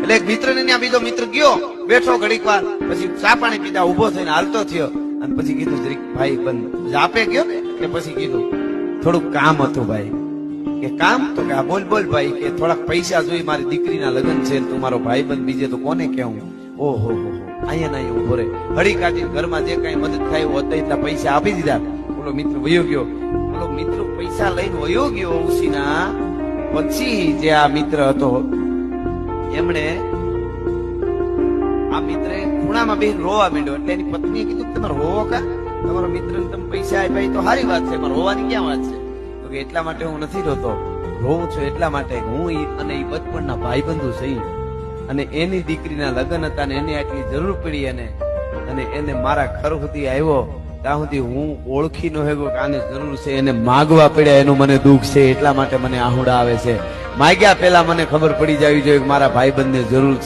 એટલે એક મિત્ર ને ત્યાં બીજો મિત્ર ગયો, બેઠો ઘડીક વાર, પછી ચા પાણી પીધા, ઉભો થઈને હાલતો થયો અને પછી કીધું જરીક ભાઈ બંધ આપે ગયો ને કે પછી કીધું થોડુંક કામ હતું ભાઈ. કે કામ? તો કે આ બોલ બોલ ભાઈ, કે થોડાક પૈસા જોઈ, મારી દીકરીના લગ્ન છે, તું મારો ભાઈ બંધ, બીજે તો કોને કેવું. ઓહો અહીંયા ના અહીંયા ઉભો રે, હળી કાઢી ઘરમાં જે કઈ મદદ થાય હોતા એટલા પૈસા આપી દીધા. બોલો મિત્ર વયો ગયો. બોલો મિત્ર પૈસા લઈને વયો ગયો ઉસીના. પછી જે આ મિત્ર હતો એમણે આ મિત્રે ખૂણામાં બેસીને રોવા માંડ્યો. એટલે એની પત્નીએ કીધું તમારે રોવો કા? તમારો મિત્ર તમે પૈસા આપ્યા તો સારી વાત છે, પણ રોવાની ક્યાં વાત છે? તો કે એટલા માટે હું નથી રોતો, રોઉં છું એટલા માટે હું અને એ બચપણના ભાઈબંધુ છે, અને એની દીકરીના લગ્ન હતા ને એને આટલી જરૂર પડી, અને એને મારા ઘર સુધી આવ્યો ત્યાં સુધી હું ઓળખી ન હેગો કે આને જરૂર છે, એને માગવા પડ્યા એનું મને દુઃખ છે, એટલા માટે મને આહુડા આવે છે. માગ્યા પેલા મને ખબર પડી જવી જોઈએ કે મારા ભાઈબંધને જરૂર છે.